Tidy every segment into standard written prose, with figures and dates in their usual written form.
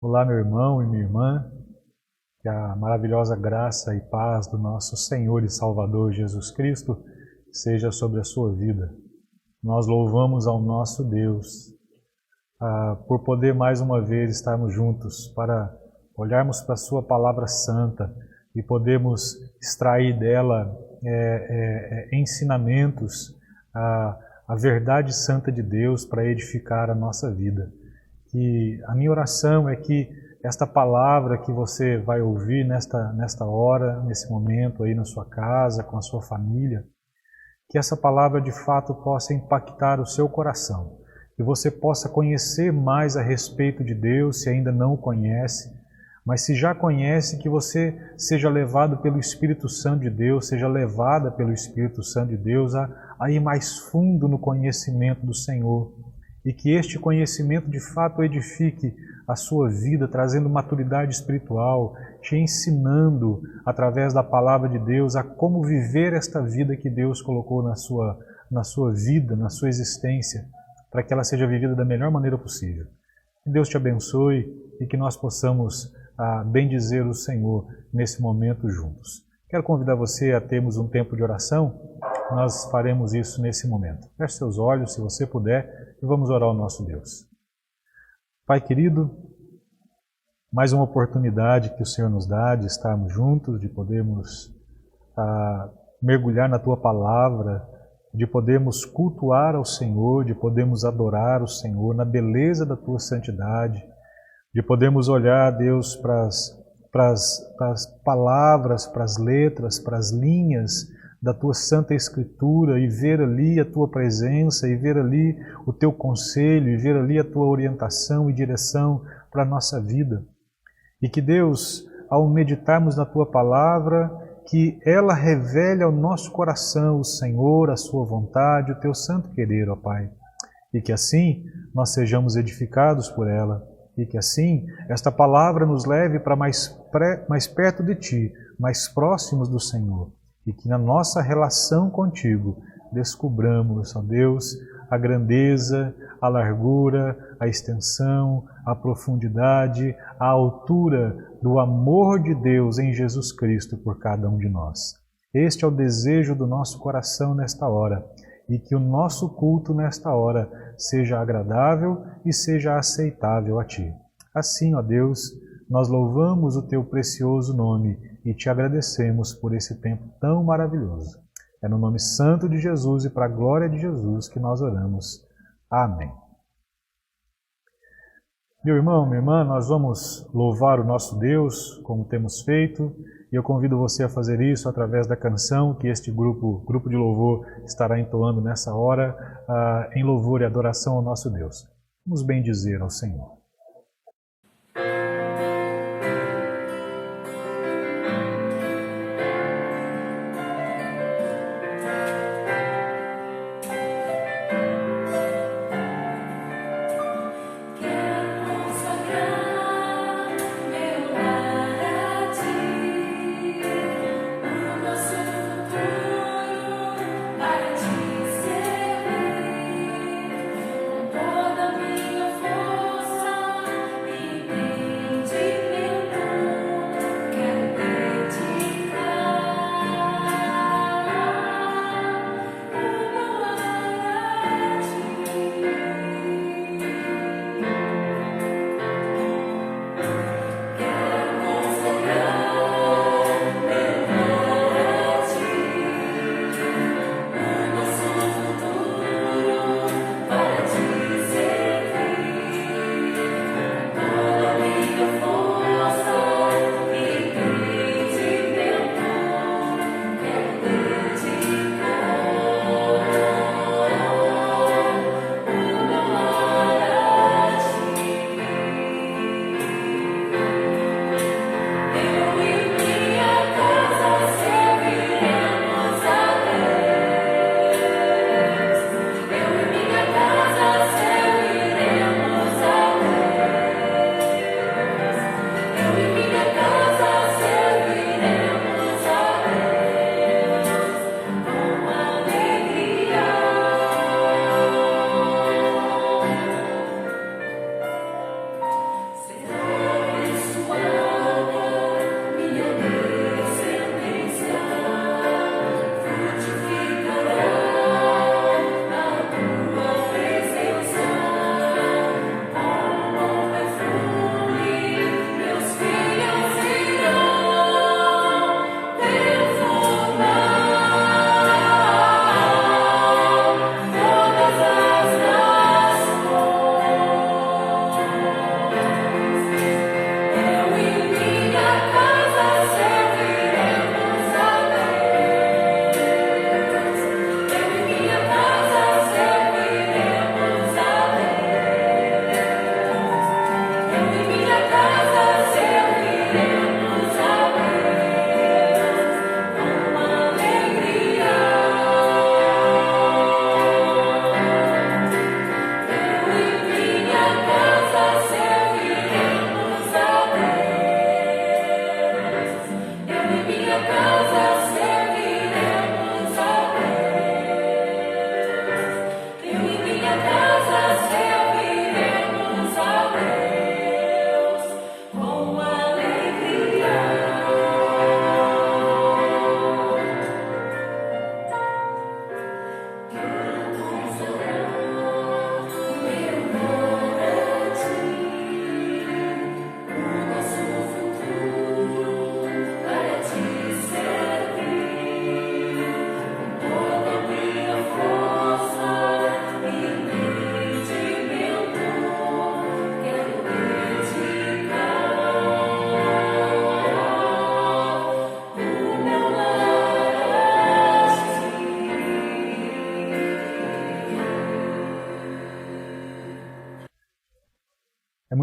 Olá, meu irmão e minha irmã, que a maravilhosa graça e paz do nosso Senhor e Salvador Jesus Cristo seja sobre a sua vida. Nós louvamos ao nosso Deus por poder mais uma vez estarmos juntos para olharmos para a sua palavra santa e podermos extrair dela ensinamentos, a verdade santa de Deus para edificar a nossa vida. E a minha oração é que esta palavra que você vai ouvir nesta hora, nesse momento aí na sua casa, com a sua família, que essa palavra de fato possa impactar o seu coração, que você possa conhecer mais a respeito de Deus, se ainda não o conhece, mas se já conhece, que você seja levado pelo Espírito Santo de Deus, seja levada pelo Espírito Santo de Deus a ir mais fundo no conhecimento do Senhor, e que este conhecimento de fato edifique a sua vida, trazendo maturidade espiritual, te ensinando através da palavra de Deus a como viver esta vida que Deus colocou na sua vida, na sua existência, para que ela seja vivida da melhor maneira possível. Que Deus te abençoe e que nós possamos bendizer o Senhor nesse momento juntos. Quero convidar você a termos um tempo de oração. Nós faremos isso nesse momento. Feche seus olhos, se você puder, e vamos orar ao nosso Deus. Pai querido, mais uma oportunidade que o Senhor nos dá de estarmos juntos, de podermos mergulhar na Tua Palavra, de podermos cultuar ao Senhor, de podermos adorar o Senhor na beleza da Tua santidade, de podermos olhar, Deus, para as palavras, para as letras, para as linhas da Tua Santa Escritura e ver ali a Tua presença, e ver ali o Teu conselho, e ver ali a Tua orientação e direção para a nossa vida. E que Deus, ao meditarmos na Tua Palavra, que ela revele ao nosso coração o Senhor, a Sua vontade, o Teu santo querer, ó Pai. E que assim nós sejamos edificados por ela, e que assim esta Palavra nos leve para mais perto de Ti, mais próximos do Senhor. E que na nossa relação contigo descubramos, ó Deus, a grandeza, a largura, a extensão, a profundidade, a altura do amor de Deus em Jesus Cristo por cada um de nós. Este é o desejo do nosso coração nesta hora, e que o nosso culto nesta hora seja agradável e seja aceitável a Ti. Assim, ó Deus, nós louvamos o Teu precioso nome e Te agradecemos por esse tempo tão maravilhoso. É no nome santo de Jesus e para a glória de Jesus que nós oramos. Amém. Meu irmão, minha irmã, nós vamos louvar o nosso Deus, como temos feito, e eu convido você a fazer isso através da canção que este grupo de louvor estará entoando nessa hora, em louvor e adoração ao nosso Deus. Vamos bendizer ao Senhor. Toda minha força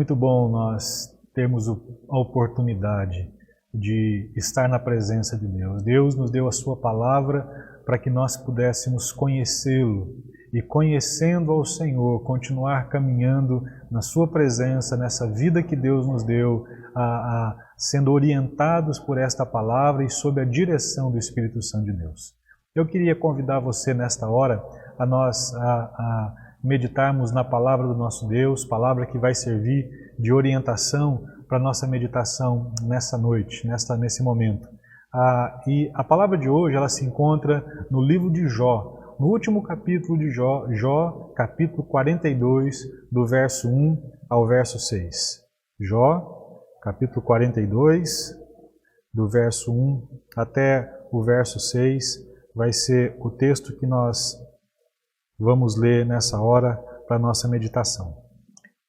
muito bom nós termos a oportunidade de estar na presença de Deus. Deus nos deu a sua palavra para que nós pudéssemos conhecê-lo e, conhecendo ao Senhor, continuar caminhando na sua presença, nessa vida que Deus nos deu, sendo orientados por esta palavra e sob a direção do Espírito Santo de Deus. Eu queria convidar você nesta hora a nós meditarmos na palavra do nosso Deus, palavra que vai servir de orientação para a nossa meditação nessa noite, nesse momento. E a palavra de hoje ela se encontra no livro de Jó, no último capítulo de Jó, Jó, capítulo 42, do verso 1 ao verso 6. Jó, capítulo 42, do verso 1 até o verso 6, vai ser o texto que nós vamos ler nessa hora para a nossa meditação.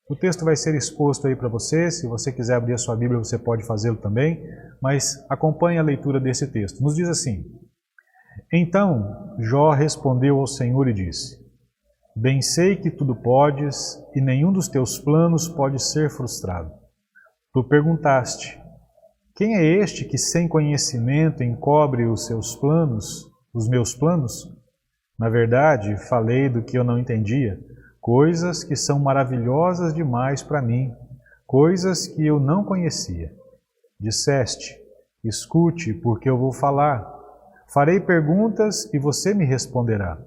O texto vai ser exposto aí para você. Se você quiser abrir a sua Bíblia, você pode fazê-lo também, mas acompanhe a leitura desse texto. Nos diz assim: Então Jó respondeu ao Senhor e disse: Bem sei que tudo podes, e nenhum dos teus planos pode ser frustrado. Tu perguntaste: Quem é este que sem conhecimento encobre os seus planos, os meus planos? Na verdade, falei do que eu não entendia, coisas que são maravilhosas demais para mim, coisas que eu não conhecia. Disseste: Escute, porque eu vou falar. Farei perguntas e você me responderá.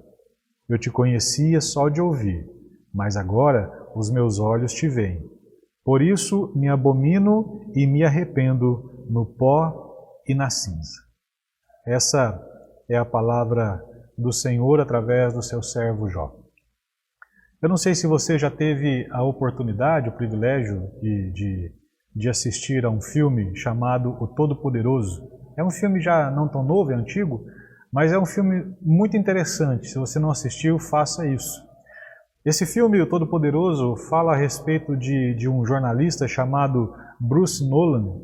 Eu te conhecia só de ouvir, mas agora os meus olhos te veem. Por isso me abomino e me arrependo no pó e na cinza. Essa é a palavra do Senhor através do seu servo Jó. Eu não sei se você já teve a oportunidade, o privilégio de assistir a um filme chamado O Todo-Poderoso. É um filme já não tão novo, é antigo, mas é um filme muito interessante. Se você não assistiu, faça isso. Esse filme, O Todo-Poderoso, fala a respeito de um jornalista chamado Bruce Nolan.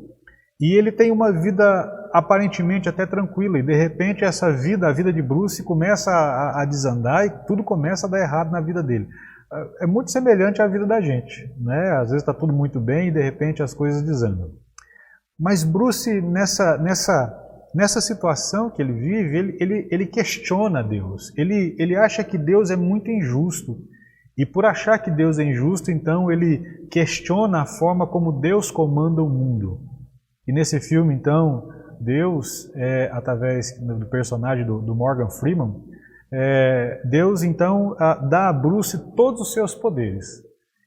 E ele tem uma vida aparentemente até tranquila, e de repente essa vida, a vida de Bruce, começa a desandar e tudo começa a dar errado na vida dele. É muito semelhante à vida da gente, né? Às vezes está tudo muito bem e de repente as coisas desandam. Mas Bruce, nessa situação que ele vive, ele questiona Deus. Ele acha que Deus é muito injusto. E por achar que Deus é injusto, então ele questiona a forma como Deus comanda o mundo. E nesse filme, então, Deus, através do personagem do Morgan Freeman, Deus, então, dá a Bruce todos os seus poderes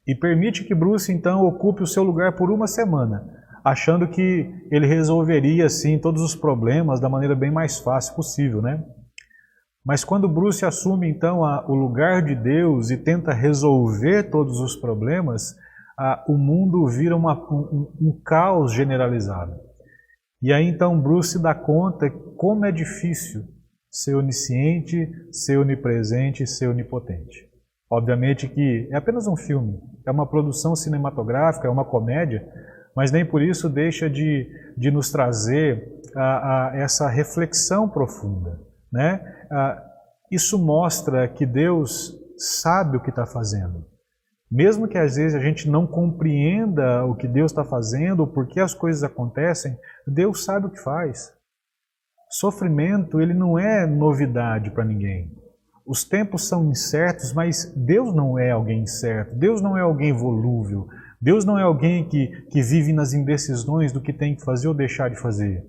e permite que Bruce, então, ocupe o seu lugar por uma semana, achando que ele resolveria, assim, todos os problemas da maneira bem mais fácil possível, né? Mas quando Bruce assume, então, o lugar de Deus e tenta resolver todos os problemas, o mundo vira um caos generalizado. E aí então Bruce dá conta como é difícil ser onisciente, ser onipresente, ser onipotente. Obviamente que é apenas um filme, é uma produção cinematográfica, é uma comédia, mas nem por isso deixa de nos trazer essa reflexão profunda, né? Isso mostra que Deus sabe o que está fazendo. Mesmo que às vezes a gente não compreenda o que Deus está fazendo, ou por que as coisas acontecem, Deus sabe o que faz. Sofrimento, ele não é novidade para ninguém. Os tempos são incertos, mas Deus não é alguém incerto. Deus não é alguém volúvel. Deus não é alguém que vive nas indecisões do que tem que fazer ou deixar de fazer.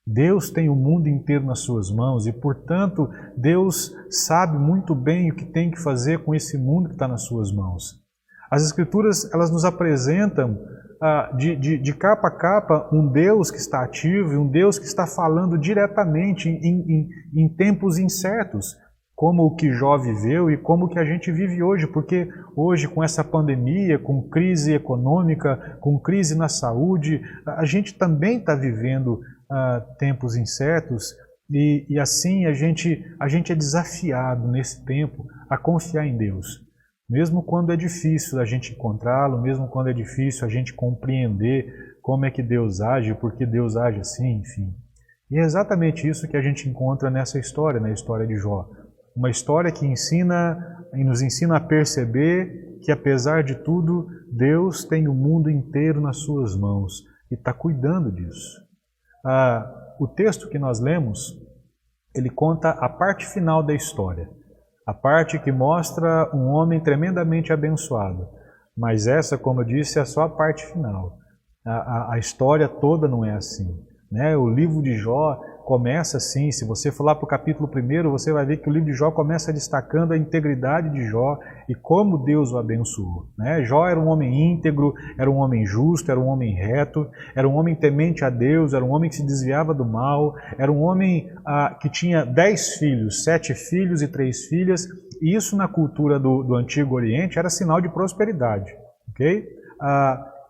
Deus tem o mundo inteiro nas suas mãos e, portanto, Deus sabe muito bem o que tem que fazer com esse mundo que está nas suas mãos. As Escrituras, elas nos apresentam de capa a capa um Deus que está ativo e um Deus que está falando diretamente em tempos incertos, como o que Jó viveu e como o que a gente vive hoje, porque hoje com essa pandemia, com crise econômica, com crise na saúde, a gente também está vivendo tempos incertos e assim a gente é desafiado nesse tempo a confiar em Deus. Mesmo quando é difícil a gente encontrá-lo, mesmo quando é difícil a gente compreender como é que Deus age, por que Deus age assim, enfim. E é exatamente isso que a gente encontra nessa história, na história de Jó. Uma história que nos ensina a perceber que, apesar de tudo, Deus tem o mundo inteiro nas suas mãos e está cuidando disso. O texto que nós lemos, ele conta a parte final da história, a parte que mostra um homem tremendamente abençoado. Mas essa, como eu disse, é só a parte final. A história toda não é assim, né? O livro de Jó começa assim. Se você for lá para o capítulo 1, você vai ver que o livro de Jó começa destacando a integridade de Jó e como Deus o abençoou, né? Jó era um homem íntegro, era um homem justo, era um homem reto, era um homem temente a Deus, era um homem que se desviava do mal, era um homem que tinha 10 filhos, 7 filhos e 3 filhas, e isso na cultura do Antigo Oriente era sinal de prosperidade, ok?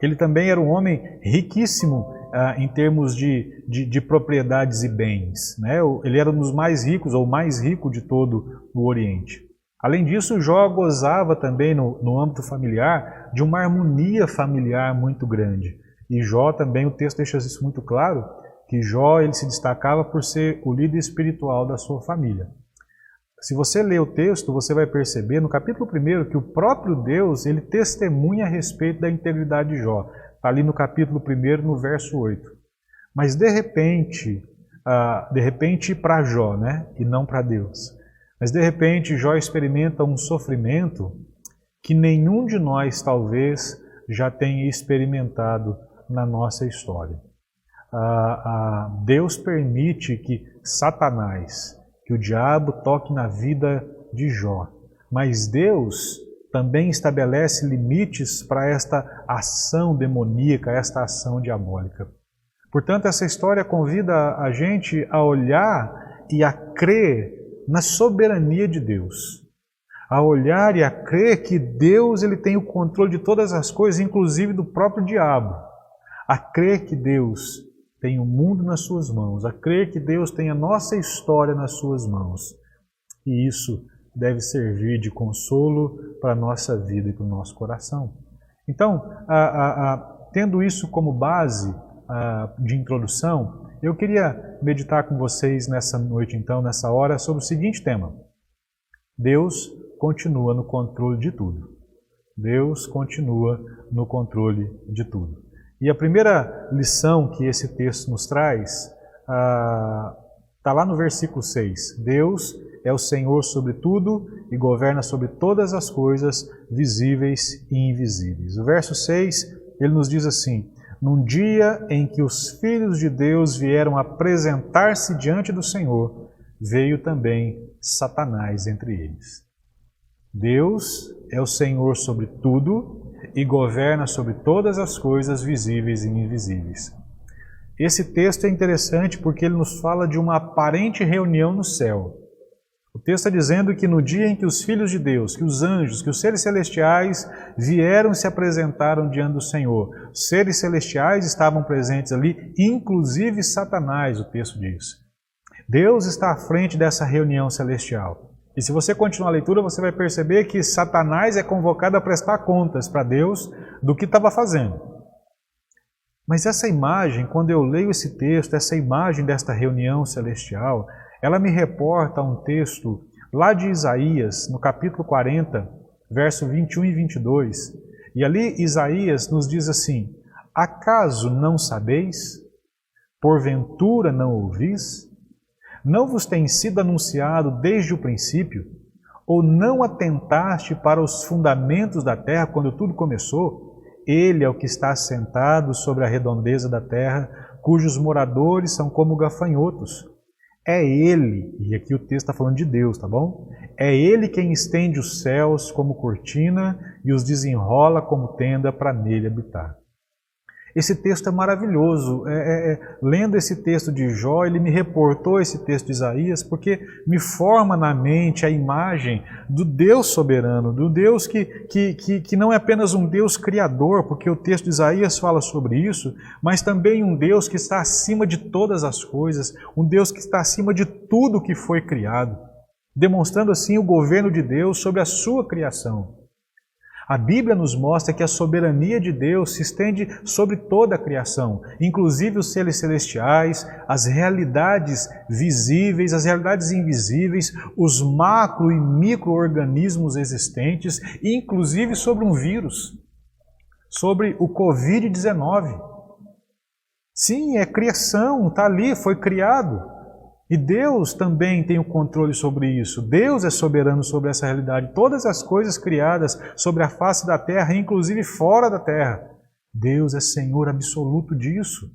Ele também era um homem riquíssimo em termos de propriedades e bens, né? Ele era um dos mais ricos, ou o mais rico de todo o Oriente. Além disso, Jó gozava também no âmbito familiar de uma harmonia familiar muito grande. E Jó também, o texto deixa isso muito claro, que Jó ele se destacava por ser o líder espiritual da sua família. Se você ler o texto, você vai perceber no capítulo 1 que o próprio Deus ele testemunha a respeito da integridade de Jó. Está ali no capítulo 1, no verso 8. Mas de repente para Jó, né? E não para Deus. Mas de repente Jó experimenta um sofrimento que nenhum de nós talvez já tenha experimentado na nossa história. Deus permite que Satanás, que o diabo toque na vida de Jó. Mas Deus também estabelece limites para esta ação demoníaca, esta ação diabólica. Portanto, essa história convida a gente a olhar e a crer na soberania de Deus. A olhar e a crer que Deus ele tem o controle de todas as coisas, inclusive do próprio diabo. A crer que Deus tem o mundo nas suas mãos, a crer que Deus tem a nossa história nas suas mãos. E isso deve servir de consolo para a nossa vida e para o nosso coração. Então, tendo isso como base de introdução, eu queria meditar com vocês nessa noite, então, nessa hora, sobre o seguinte tema. Deus continua no controle de tudo. Deus continua no controle de tudo. E a primeira lição que esse texto nos traz está lá no versículo 6. Deus é o Senhor sobre tudo e governa sobre todas as coisas visíveis e invisíveis. O verso 6, ele nos diz assim: num dia em que os filhos de Deus vieram apresentar-se diante do Senhor, veio também Satanás entre eles. Deus é o Senhor sobre tudo e governa sobre todas as coisas visíveis e invisíveis. Esse texto é interessante porque ele nos fala de uma aparente reunião no céu. O texto está dizendo que no dia em que os filhos de Deus, que os anjos, que os seres celestiais vieram e se apresentaram diante do Senhor, os seres celestiais estavam presentes ali, inclusive Satanás, o texto diz. Deus está à frente dessa reunião celestial. E se você continuar a leitura, você vai perceber que Satanás é convocado a prestar contas para Deus do que estava fazendo. Mas essa imagem, quando eu leio esse texto, essa imagem desta reunião celestial, ela me reporta a um texto lá de Isaías, no capítulo 40, verso 21 e 22. E ali Isaías nos diz assim: acaso não sabeis? Porventura não ouvis? Não vos tem sido anunciado desde o princípio? Ou não atentaste para os fundamentos da terra quando tudo começou? Ele é o que está assentado sobre a redondeza da terra, cujos moradores são como gafanhotos. É Ele, e aqui o texto está falando de Deus, tá bom? É Ele quem estende os céus como cortina e os desenrola como tenda para nele habitar. Esse texto é maravilhoso. Lendo esse texto de Jó, ele me reportou esse texto de Isaías, porque me forma na mente a imagem do Deus soberano, do Deus que não é apenas um Deus criador, porque o texto de Isaías fala sobre isso, mas também um Deus que está acima de todas as coisas, um Deus que está acima de tudo que foi criado, demonstrando assim o governo de Deus sobre a sua criação. A Bíblia nos mostra que a soberania de Deus se estende sobre toda a criação, inclusive os seres celestiais, as realidades visíveis, as realidades invisíveis, os macro e micro-organismos existentes, e inclusive sobre um vírus, sobre o Covid-19. Sim, é criação, está ali, foi criado. E Deus também tem o controle sobre isso. Deus é soberano sobre essa realidade. Todas as coisas criadas sobre a face da terra, inclusive fora da terra, Deus é Senhor absoluto disso.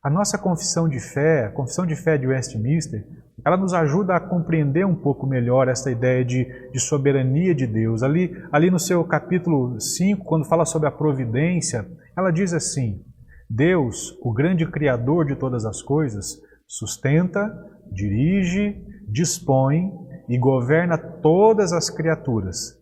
A nossa confissão de fé, a confissão de fé de Westminster, ela nos ajuda a compreender um pouco melhor essa ideia de soberania de Deus. Ali no seu capítulo 5, quando fala sobre a providência, ela diz assim: Deus, o grande Criador de todas as coisas, sustenta, dirige, dispõe e governa todas as criaturas,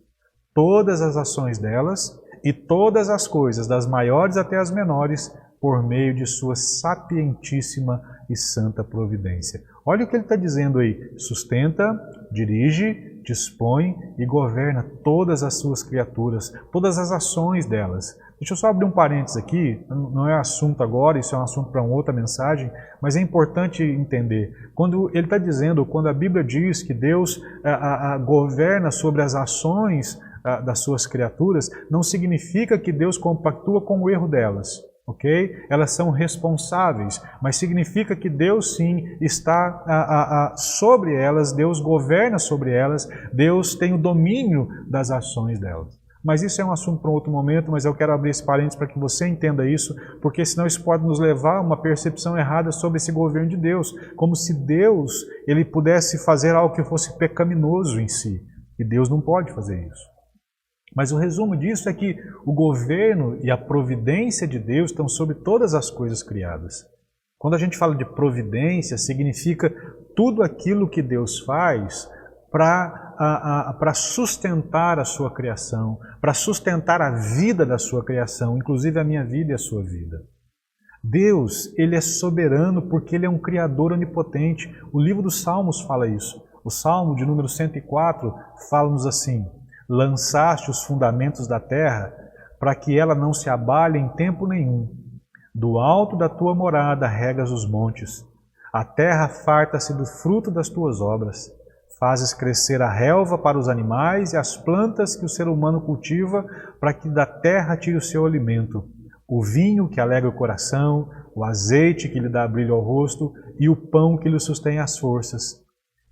todas as ações delas e todas as coisas, das maiores até as menores, por meio de sua sapientíssima e santa providência. Olha o que ele está dizendo aí: sustenta, dirige, dispõe e governa todas as suas criaturas, todas as ações delas. Deixa eu só abrir um parênteses aqui, não é assunto agora, isso é um assunto para uma outra mensagem, mas é importante entender. Quando ele está dizendo, quando a Bíblia diz que Deus governa sobre as ações das suas criaturas, não significa que Deus compactua com o erro delas, ok? Elas são responsáveis, mas significa que Deus sim está sobre elas, Deus governa sobre elas, Deus tem o domínio das ações delas. Mas isso é um assunto para um outro momento, mas eu quero abrir esse parênteses para que você entenda isso, porque senão isso pode nos levar a uma percepção errada sobre esse governo de Deus, como se Deus ele pudesse fazer algo que fosse pecaminoso em si, e Deus não pode fazer isso. Mas o resumo disso é que o governo e a providência de Deus estão sobre todas as coisas criadas. Quando a gente fala de providência, significa tudo aquilo que Deus faz para sustentar a sua criação, para sustentar a vida da sua criação, inclusive a minha vida e a sua vida. Deus, Ele é soberano porque Ele é um Criador onipotente. O livro dos Salmos fala isso. O Salmo de número 104 fala-nos assim: lançaste os fundamentos da terra para que ela não se abale em tempo nenhum. Do alto da tua morada regas os montes. A terra farta-se do fruto das tuas obras. Fazes crescer a relva para os animais e as plantas que o ser humano cultiva para que da terra tire o seu alimento. O vinho que alegra o coração, o azeite que lhe dá brilho ao rosto e o pão que lhe sustém as forças.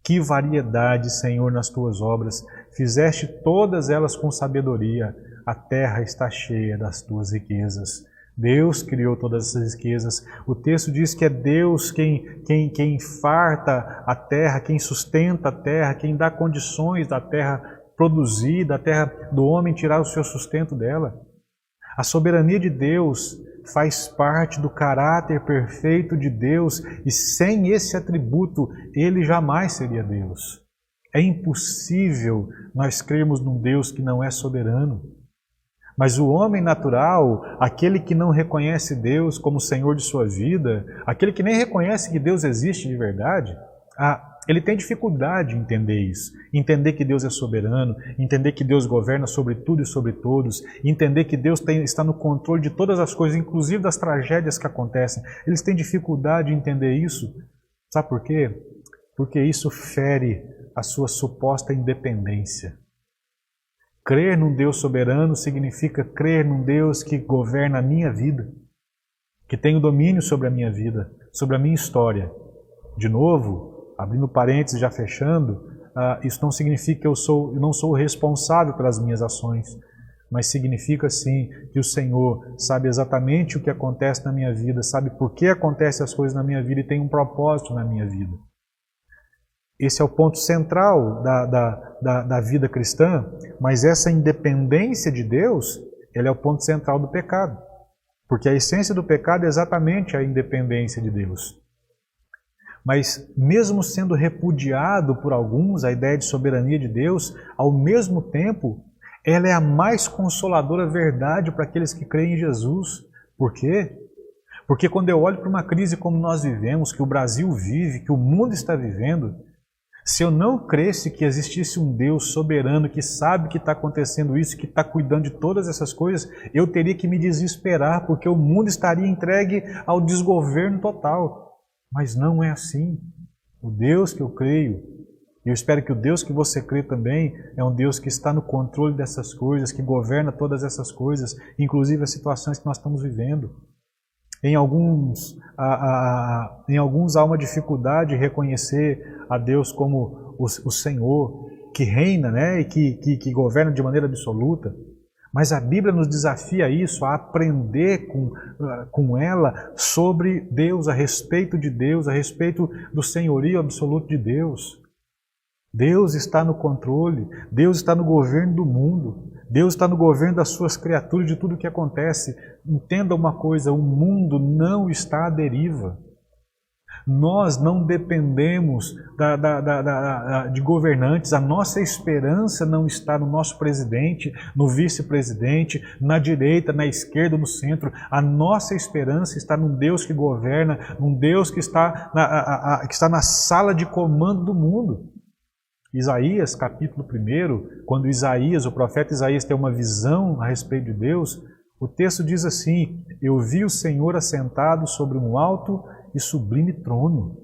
Que variedade, Senhor, nas tuas obras! Fizeste todas elas com sabedoria. A terra está cheia das tuas riquezas. Deus criou todas essas riquezas. O texto diz que é Deus quem farta a terra, quem sustenta a terra, quem dá condições da terra produzir, da terra do homem tirar o seu sustento dela. A soberania de Deus faz parte do caráter perfeito de Deus e sem esse atributo Ele jamais seria Deus. É impossível nós crermos num Deus que não é soberano. Mas o homem natural, aquele que não reconhece Deus como Senhor de sua vida, aquele que nem reconhece que Deus existe de verdade, ele tem dificuldade em entender isso. Entender que Deus é soberano, entender que Deus governa sobre tudo e sobre todos, entender que Deus está no controle de todas as coisas, inclusive das tragédias que acontecem. Eles têm dificuldade em entender isso. Sabe por quê? Porque isso fere a sua suposta independência. Crer num Deus soberano significa crer num Deus que governa a minha vida, que tem o domínio sobre a minha vida, sobre a minha história. De novo, abrindo parênteses, já fechando, isso não significa que eu não sou responsável pelas minhas ações, mas significa sim que o Senhor sabe exatamente o que acontece na minha vida, sabe por que acontecem as coisas na minha vida e tem um propósito na minha vida. Esse é o ponto central da vida cristã, mas essa independência de Deus, ela é o ponto central do pecado. Porque a essência do pecado é exatamente a independência de Deus. Mas mesmo sendo repudiado por alguns a ideia de soberania de Deus, ao mesmo tempo, ela é a mais consoladora verdade para aqueles que creem em Jesus. Por quê? Porque quando eu olho para uma crise como nós vivemos, que o Brasil vive, que o mundo está vivendo, Se eu não cresse que existisse um Deus soberano que sabe que está acontecendo isso, que está cuidando de todas essas coisas, eu teria que me desesperar, porque o mundo estaria entregue ao desgoverno total. Mas não é assim. O Deus que eu creio, e eu espero que o Deus que você crê também, é um Deus que está no controle dessas coisas, que governa todas essas coisas, inclusive as situações que nós estamos vivendo. Em alguns há uma dificuldade em reconhecer a Deus como o Senhor, que reina, né, e que governa de maneira absoluta. Mas a Bíblia nos desafia a isso, a aprender com ela sobre Deus, a respeito de Deus, a respeito do senhorio absoluto de Deus. Deus está no controle, Deus está no governo do mundo, Deus está no governo das suas criaturas, de tudo o que acontece. Entenda uma coisa, o mundo não está à deriva. Nós não dependemos de governantes, a nossa esperança não está no nosso presidente, no vice-presidente, na direita, na esquerda, no centro. A nossa esperança está num Deus que governa, num Deus que está na sala de comando do mundo. Isaías, capítulo 1, quando o profeta Isaías tem uma visão a respeito de Deus, o texto diz assim: eu vi o Senhor assentado sobre um alto e sublime trono.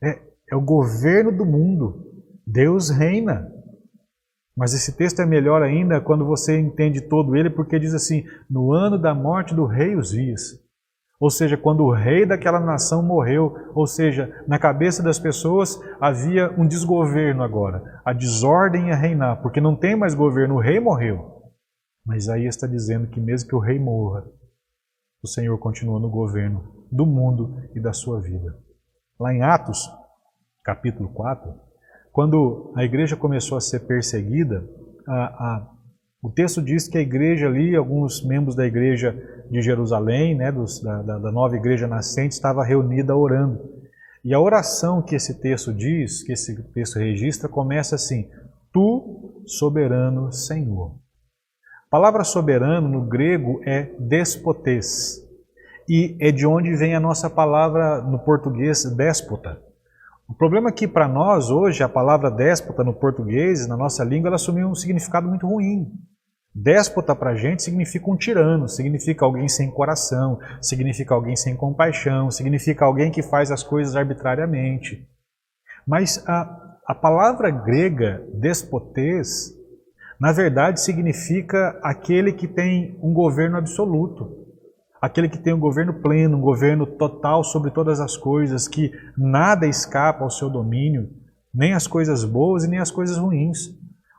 É o governo do mundo. Deus reina. Mas esse texto é melhor ainda quando você entende todo ele, porque diz assim: no ano da morte do rei Uzias. Ou seja, quando o rei daquela nação morreu, ou seja, na cabeça das pessoas havia um desgoverno agora. A desordem ia reinar, porque não tem mais governo, o rei morreu. Mas Isaías está dizendo que mesmo que o rei morra, o Senhor continua no governo do mundo e da sua vida. Lá em Atos, capítulo 4, quando a igreja começou a ser perseguida, o texto diz que a igreja ali, alguns membros da igreja de Jerusalém, né, da nova igreja nascente, estava reunida orando. E a oração que esse texto diz, que esse texto registra, começa assim: Tu, soberano Senhor. A palavra soberano no grego é despotes, e é de onde vem a nossa palavra no português déspota. O problema é que para nós hoje a palavra déspota no português, na nossa língua, ela assumiu um significado muito ruim. Déspota para a gente significa um tirano, significa alguém sem coração, significa alguém sem compaixão, significa alguém que faz as coisas arbitrariamente. Mas a palavra grega despotes, na verdade significa aquele que tem um governo absoluto. Aquele que tem um governo pleno, um governo total sobre todas as coisas, que nada escapa ao seu domínio, nem as coisas boas e nem as coisas ruins.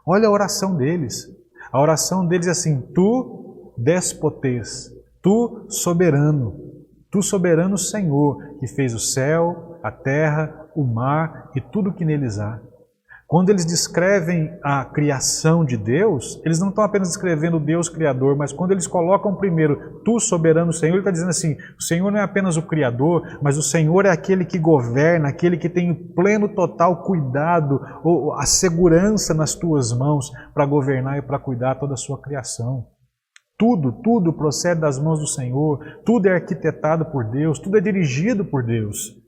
Olha a oração deles. A oração deles é assim: Tu, despotes, Tu, soberano Senhor, que fez o céu, a terra, o mar e tudo o que neles há. Quando eles descrevem a criação de Deus, eles não estão apenas descrevendo o Deus Criador, mas quando eles colocam primeiro, Tu, soberano Senhor, ele está dizendo assim: o Senhor não é apenas o Criador, mas o Senhor é aquele que governa, aquele que tem o pleno, total cuidado, ou a segurança nas Tuas mãos para governar e para cuidar toda a Sua criação. Tudo procede das mãos do Senhor, tudo é arquitetado por Deus, tudo é dirigido por Deus.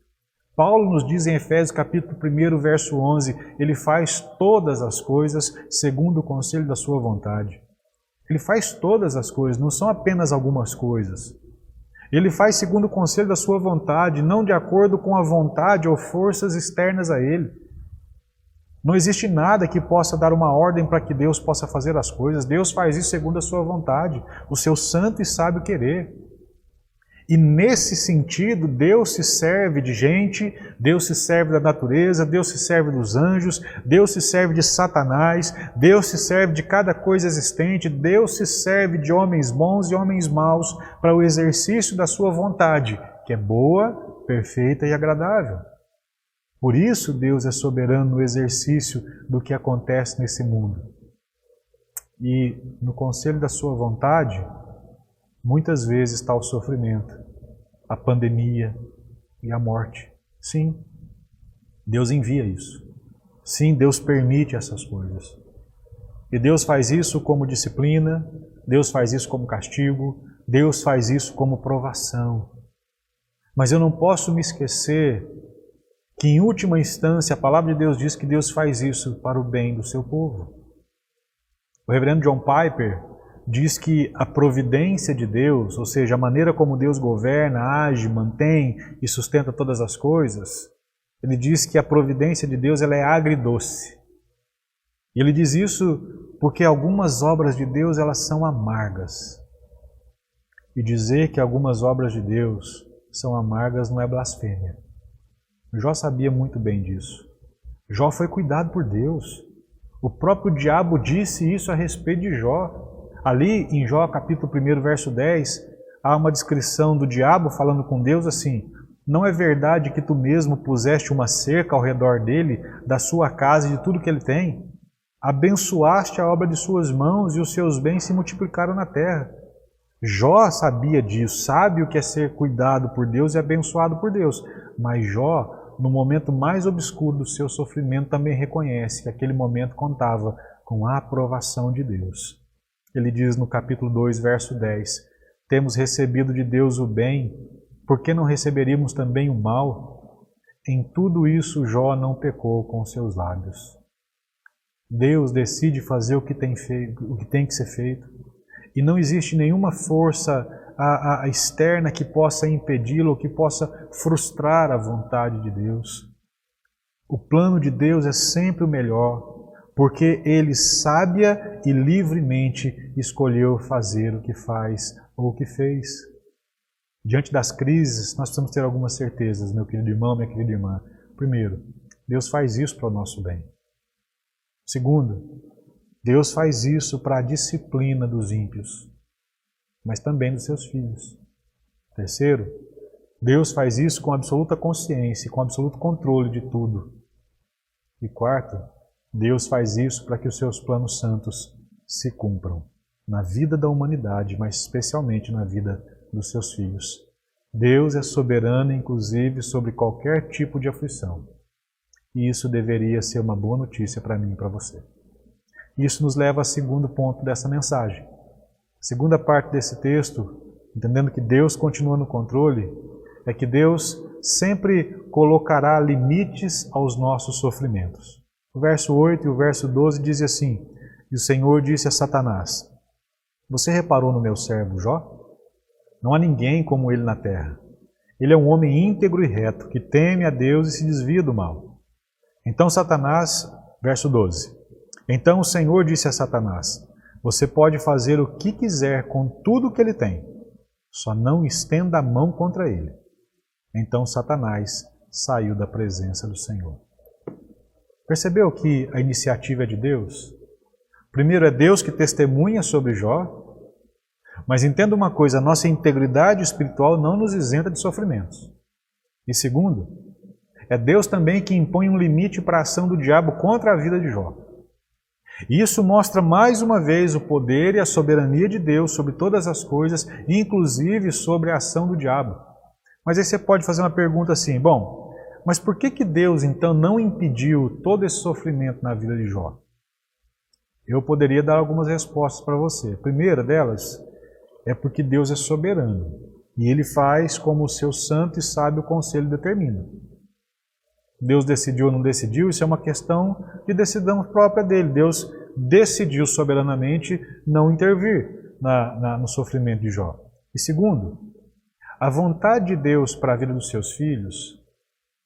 Paulo nos diz em Efésios capítulo 1, verso 11, ele faz todas as coisas segundo o conselho da sua vontade. Ele faz todas as coisas, não são apenas algumas coisas. Ele faz segundo o conselho da sua vontade, não de acordo com a vontade ou forças externas a ele. Não existe nada que possa dar uma ordem para que Deus possa fazer as coisas. Deus faz isso segundo a sua vontade, o seu santo e sábio querer. E nesse sentido, Deus se serve de gente, Deus se serve da natureza, Deus se serve dos anjos, Deus se serve de Satanás, Deus se serve de cada coisa existente, Deus se serve de homens bons e homens maus para o exercício da sua vontade, que é boa, perfeita e agradável. Por isso Deus é soberano no exercício do que acontece nesse mundo. E no conselho da sua vontade, muitas vezes está o sofrimento, a pandemia e a morte. Sim, Deus envia isso. Sim, Deus permite essas coisas. E Deus faz isso como disciplina, Deus faz isso como castigo, Deus faz isso como provação. Mas eu não posso me esquecer que em última instância a palavra de Deus diz que Deus faz isso para o bem do seu povo. O reverendo John Piper diz que a providência de Deus, ou seja, a maneira como Deus governa, age, mantém e sustenta todas as coisas, ele diz que a providência de Deus ela é agridoce. E ele diz isso porque algumas obras de Deus elas são amargas. E dizer que algumas obras de Deus são amargas não é blasfêmia. Jó sabia muito bem disso. Jó foi cuidado por Deus. O próprio diabo disse isso a respeito de Jó. Ali em Jó capítulo 1, verso 10, há uma descrição do diabo falando com Deus assim: não é verdade que tu mesmo puseste uma cerca ao redor dele, da sua casa e de tudo que ele tem? Abençoaste a obra de suas mãos e os seus bens se multiplicaram na terra. Jó sabia disso, sabe o que é ser cuidado por Deus e abençoado por Deus. Mas Jó, no momento mais obscuro do seu sofrimento, também reconhece que aquele momento contava com a aprovação de Deus. Ele diz no capítulo 2, verso 10, temos recebido de Deus o bem, por que não receberíamos também o mal? Em tudo isso Jó não pecou com seus lábios. Deus decide fazer o que tem que ser feito. E não existe nenhuma força externa que possa impedi-lo ou que possa frustrar a vontade de Deus. O plano de Deus é sempre o melhor, porque Ele sábia e livremente escolheu fazer o que faz ou o que fez. Diante das crises, nós precisamos ter algumas certezas, meu querido irmão, minha querida irmã. Primeiro, Deus faz isso para o nosso bem. Segundo, Deus faz isso para a disciplina dos ímpios, mas também dos seus filhos. Terceiro, Deus faz isso com absoluta consciência e com absoluto controle de tudo. E quarto, Deus faz isso para que os seus planos santos se cumpram na vida da humanidade, mas especialmente na vida dos seus filhos. Deus é soberano, inclusive, sobre qualquer tipo de aflição. E isso deveria ser uma boa notícia para mim e para você. Isso nos leva ao segundo ponto dessa mensagem. A segunda parte desse texto, entendendo que Deus continua no controle, é que Deus sempre colocará limites aos nossos sofrimentos. O verso 8 e o verso 12 diz assim: e o Senhor disse a Satanás: você reparou no meu servo Jó? Não há ninguém como ele na terra. Ele é um homem íntegro e reto, que teme a Deus e se desvia do mal. Então Satanás, verso 12, então o Senhor disse a Satanás: você pode fazer o que quiser com tudo que ele tem, só não estenda a mão contra ele. Então Satanás saiu da presença do Senhor. Percebeu que a iniciativa é de Deus? Primeiro é Deus que testemunha sobre Jó, mas entenda uma coisa, a nossa integridade espiritual não nos isenta de sofrimentos. E segundo, é Deus também que impõe um limite para a ação do diabo contra a vida de Jó. E isso mostra mais uma vez o poder e a soberania de Deus sobre todas as coisas, inclusive sobre a ação do diabo. Mas aí você pode fazer uma pergunta assim: bom, mas por que Deus então não impediu todo esse sofrimento na vida de Jó? Eu poderia dar algumas respostas para você. A primeira delas é porque Deus é soberano e Ele faz como o seu santo e sábio conselho determina. Deus decidiu ou não decidiu, isso é uma questão de decisão própria dele. Deus decidiu soberanamente não intervir no sofrimento de Jó. E segundo, a vontade de Deus para a vida dos seus filhos,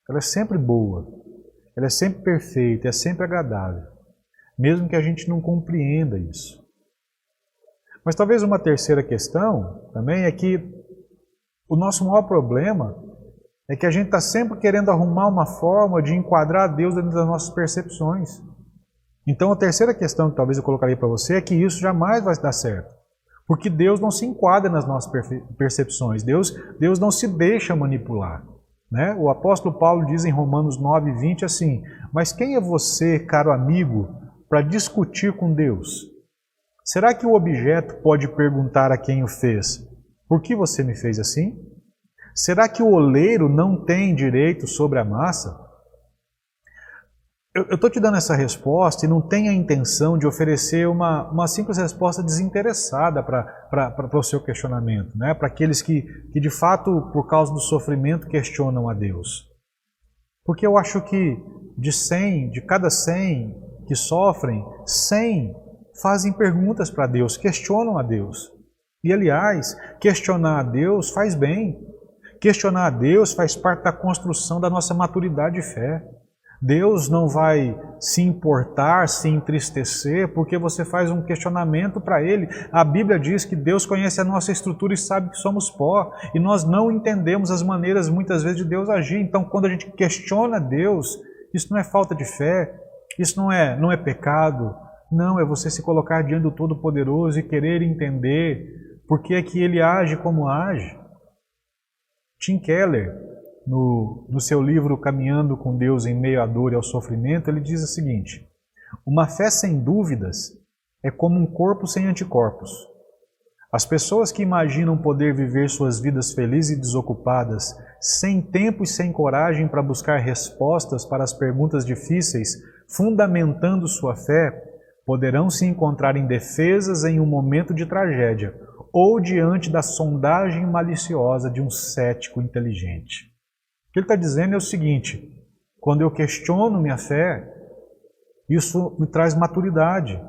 ela é sempre boa, ela é sempre perfeita, é sempre agradável, mesmo que a gente não compreenda isso. Mas talvez uma terceira questão também é que o nosso maior problema é que a gente está sempre querendo arrumar uma forma de enquadrar Deus dentro das nossas percepções. Então a terceira questão que talvez eu colocaria para você é que isso jamais vai dar certo. Porque Deus não se enquadra nas nossas percepções. Deus não se deixa manipular. Né? O apóstolo Paulo diz em Romanos 9:20 assim: mas quem é você, caro amigo, para discutir com Deus? Será que o objeto pode perguntar a quem o fez: por que você me fez assim? Será que o oleiro não tem direito sobre a massa? Eu estou te dando essa resposta e não tenho a intenção de oferecer uma simples resposta desinteressada para o seu questionamento, né? Para aqueles que de fato, por causa do sofrimento, questionam a Deus. Porque eu acho que de cada 100 que sofrem, 100 fazem perguntas para Deus, questionam a Deus. E aliás, questionar a Deus faz bem. Questionar a Deus faz parte da construção da nossa maturidade de fé. Deus não vai se importar, se entristecer, porque você faz um questionamento para Ele. A Bíblia diz que Deus conhece a nossa estrutura e sabe que somos pó, e nós não entendemos as maneiras, muitas vezes, de Deus agir. Então, quando a gente questiona Deus, isso não é falta de fé, isso não é pecado, não, é você se colocar diante do Todo-Poderoso e querer entender por que é que Ele age como age. Tim Keller, no seu livro Caminhando com Deus em Meio à Dor e ao Sofrimento, ele diz o seguinte: uma fé sem dúvidas é como um corpo sem anticorpos. As pessoas que imaginam poder viver suas vidas felizes e desocupadas, sem tempo e sem coragem para buscar respostas para as perguntas difíceis, fundamentando sua fé, poderão se encontrar indefesas em um momento de tragédia ou diante da sondagem maliciosa de um cético inteligente. O que ele está dizendo é o seguinte: quando eu questiono minha fé, isso me traz maturidade,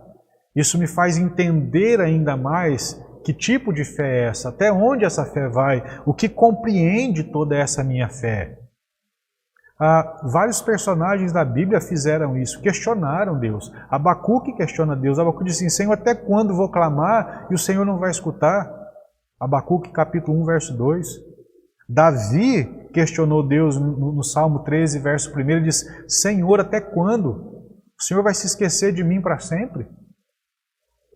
isso me faz entender ainda mais que tipo de fé é essa, até onde essa fé vai, o que compreende toda essa minha fé. Vários personagens da Bíblia fizeram isso, questionaram Deus. Abacuque questiona Deus. Abacuque diz assim: Senhor, até quando vou clamar e o Senhor não vai escutar? Abacuque capítulo 1, verso 2. Davi questionou Deus no Salmo 13, verso 1. Ele diz: Senhor, até quando? O Senhor vai se esquecer de mim para sempre?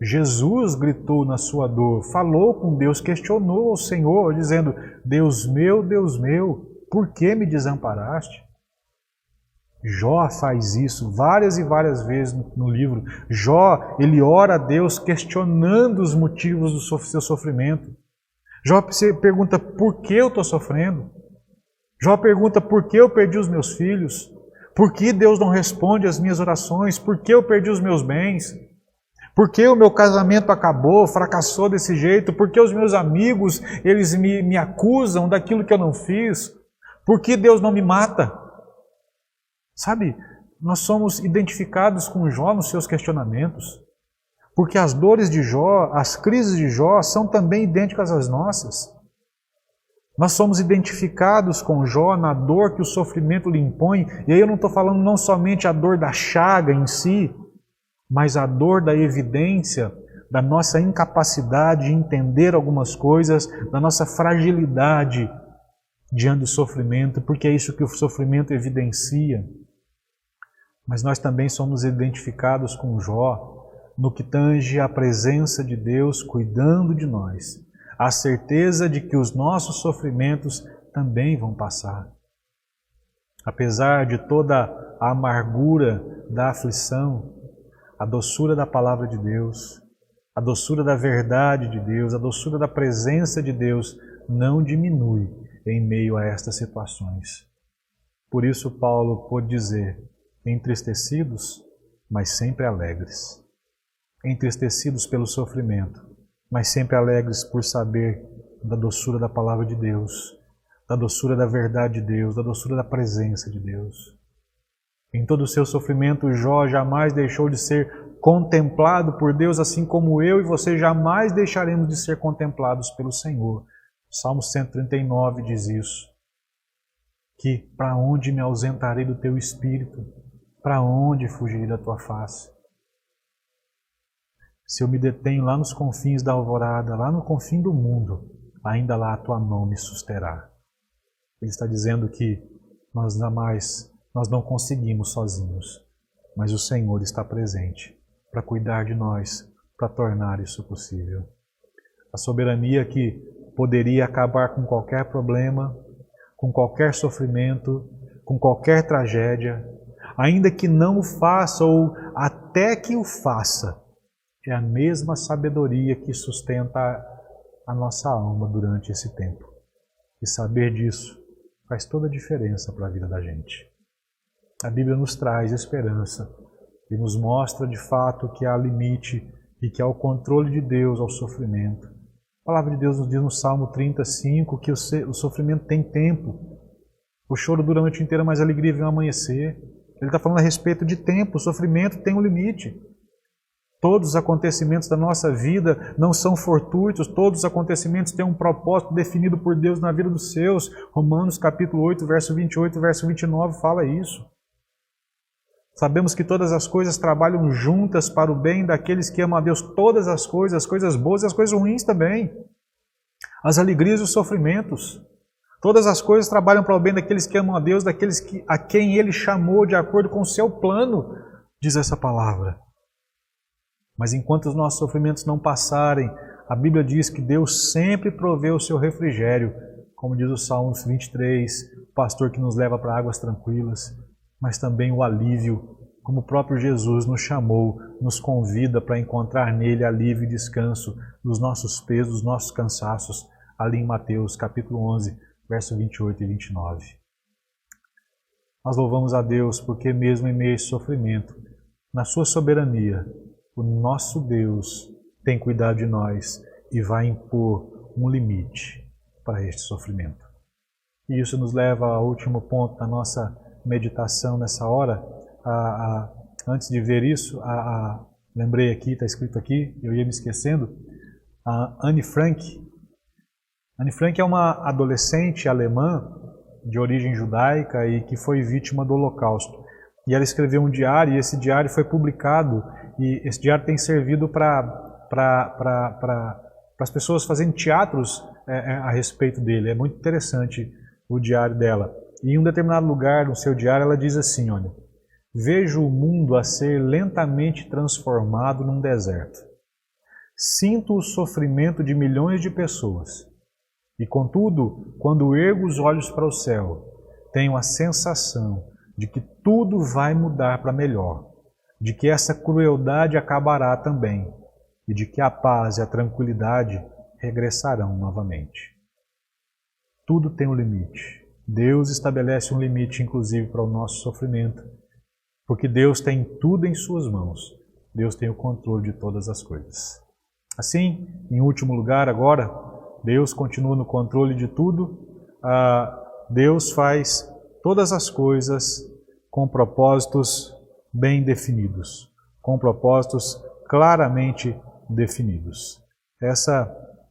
Jesus gritou na sua dor, falou com Deus, questionou o Senhor, dizendo: Deus meu, por que me desamparaste? Jó faz isso várias e várias vezes no livro. Jó, ele ora a Deus questionando os motivos do seu sofrimento. Jó pergunta: por que eu estou sofrendo? Jó pergunta: por que eu perdi os meus filhos? Por que Deus não responde às minhas orações? Por que eu perdi os meus bens? Por que o meu casamento acabou, fracassou desse jeito? Por que os meus amigos, eles me acusam daquilo que eu não fiz? Por que Deus não me mata? Sabe, nós somos identificados com Jó nos seus questionamentos, porque as dores de Jó, as crises de Jó são também idênticas às nossas. Nós somos identificados com Jó na dor que o sofrimento lhe impõe, e aí eu não estou falando não somente a dor da chaga em si, mas a dor da evidência da nossa incapacidade de entender algumas coisas, da nossa fragilidade diante do sofrimento, porque é isso que o sofrimento evidencia. Mas nós também somos identificados com Jó no que tange a presença de Deus cuidando de nós, a certeza de que os nossos sofrimentos também vão passar. Apesar de toda a amargura da aflição, a doçura da palavra de Deus, a doçura da verdade de Deus, a doçura da presença de Deus não diminui em meio a estas situações. Por isso Paulo pôde dizer: entristecidos, mas sempre alegres. Entristecidos pelo sofrimento, mas sempre alegres por saber da doçura da palavra de Deus, da doçura da verdade de Deus, da doçura da presença de Deus. Em todo o seu sofrimento, Jó jamais deixou de ser contemplado por Deus, assim como eu e você jamais deixaremos de ser contemplados pelo Senhor. O Salmo 139 diz isso, que para onde me ausentarei do teu Espírito? Para onde fugirei da tua face? Se eu me detenho lá nos confins da alvorada, lá no confim do mundo, ainda lá a tua mão me susterá. Ele está dizendo que nós não conseguimos sozinhos, mas o Senhor está presente para cuidar de nós, para tornar isso possível. A soberania que poderia acabar com qualquer problema, com qualquer sofrimento, com qualquer tragédia, ainda que não o faça ou até que o faça, é a mesma sabedoria que sustenta a nossa alma durante esse tempo. E saber disso faz toda a diferença para a vida da gente. A Bíblia nos traz esperança e nos mostra de fato que há limite e que há o controle de Deus ao sofrimento. A palavra de Deus nos diz no Salmo 35 que o sofrimento tem tempo. O choro dura a noite inteira, mas a alegria vem ao amanhecer. Ele está falando a respeito de tempo. O sofrimento tem um limite. Todos os acontecimentos da nossa vida não são fortuitos. Todos os acontecimentos têm um propósito definido por Deus na vida dos seus. Romanos capítulo 8, verso 28, verso 29 fala isso. Sabemos que todas as coisas trabalham juntas para o bem daqueles que amam a Deus. Todas as coisas boas e as coisas ruins também. As alegrias e os sofrimentos. Todas as coisas trabalham para o bem daqueles que amam a Deus, daqueles a quem Ele chamou de acordo com o seu plano, diz essa palavra. Mas enquanto os nossos sofrimentos não passarem, a Bíblia diz que Deus sempre provê o seu refrigério, como diz o Salmos 23, o pastor que nos leva para águas tranquilas, mas também o alívio, como o próprio Jesus nos chamou, nos convida para encontrar nele alívio e descanso dos nossos pesos, dos nossos cansaços, ali em Mateus capítulo 11, verso 28 e 29. Nós louvamos a Deus porque mesmo em meio a esse sofrimento, na sua soberania, o nosso Deus tem cuidado de nós e vai impor um limite para este sofrimento. E isso nos leva ao último ponto da nossa meditação nessa hora. Antes de ver isso, lembrei aqui, está escrito aqui, eu ia me esquecendo, a Anne Frank. Anne Frank é uma adolescente alemã de origem judaica e que foi vítima do Holocausto. E ela escreveu um diário, e esse diário foi publicado, e esse diário tem servido para as pessoas fazerem teatros a respeito dele. É muito interessante o diário dela. E em um determinado lugar no seu diário ela diz assim, olha: vejo o mundo a ser lentamente transformado num deserto. Sinto o sofrimento de milhões de pessoas. E contudo, quando ergo os olhos para o céu, tenho a sensação de que tudo vai mudar para melhor, de que essa crueldade acabará também, e de que a paz e a tranquilidade regressarão novamente. Tudo tem um limite. Deus estabelece um limite, inclusive, para o nosso sofrimento, porque Deus tem tudo em suas mãos. Deus tem o controle de todas as coisas. Assim, em último lugar agora, Deus continua no controle de tudo. Deus faz todas as coisas com propósitos bem definidos, com propósitos claramente definidos.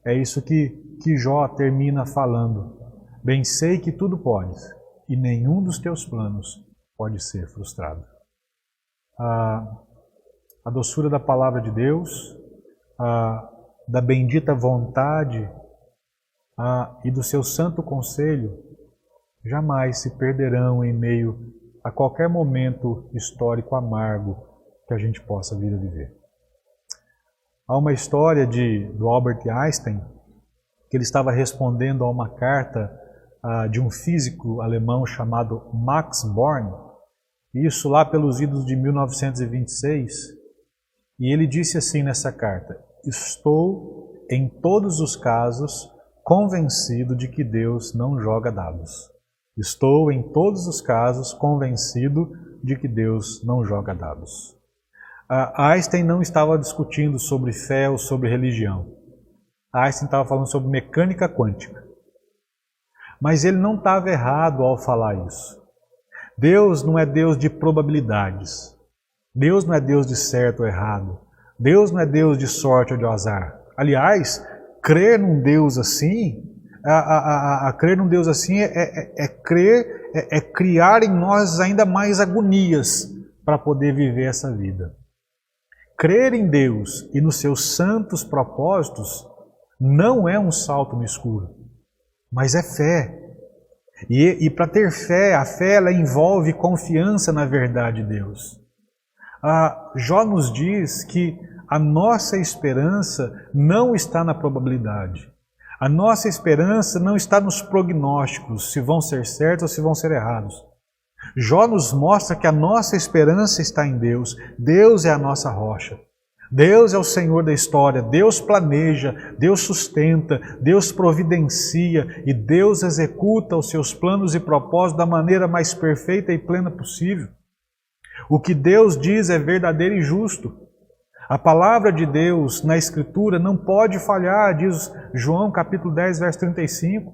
É isso que Jó termina falando. Bem sei que tudo podes, e nenhum dos teus planos pode ser frustrado. A doçura da palavra de Deus, da bendita vontade e do seu santo conselho jamais se perderão em meio a qualquer momento histórico amargo que a gente possa vir a viver. Há uma história do Albert Einstein, que ele estava respondendo a uma carta de um físico alemão chamado Max Born, isso lá pelos idos de 1926, e ele disse assim nessa carta: estou, em todos os casos, convencido de que Deus não joga dados. Estou, em todos os casos, convencido de que Deus não joga dados. Einstein não estava discutindo sobre fé ou sobre religião. Einstein estava falando sobre mecânica quântica. Mas ele não estava errado ao falar isso. Deus não é Deus de probabilidades. Deus não é Deus de certo ou errado. Deus não é Deus de sorte ou de azar. Aliás, crer num Deus assim, crer num Deus assim é criar em nós ainda mais agonias para poder viver essa vida. Crer em Deus e nos seus santos propósitos não é um salto no escuro, mas é fé. E para ter fé, a fé ela envolve confiança na verdade de Deus. Jó nos diz que a nossa esperança não está na probabilidade. A nossa esperança não está nos prognósticos, se vão ser certos ou se vão ser errados. Jó nos mostra que a nossa esperança está em Deus. Deus é a nossa rocha. Deus é o Senhor da história. Deus planeja, Deus sustenta, Deus providencia e Deus executa os seus planos e propósitos da maneira mais perfeita e plena possível. O que Deus diz é verdadeiro e justo. A palavra de Deus na Escritura não pode falhar, diz João capítulo 10, verso 35.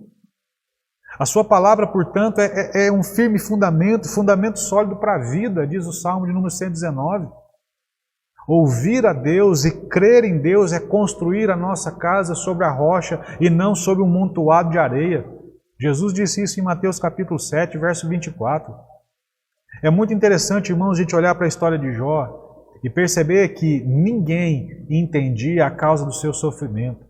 A sua palavra, portanto, é um firme fundamento, fundamento sólido para a vida, diz o Salmo de número 119. Ouvir a Deus e crer em Deus é construir a nossa casa sobre a rocha e não sobre um montoado de areia. Jesus disse isso em Mateus capítulo 7, verso 24. É muito interessante, irmãos, a gente olhar para a história de Jó e perceber que ninguém entendia a causa do seu sofrimento.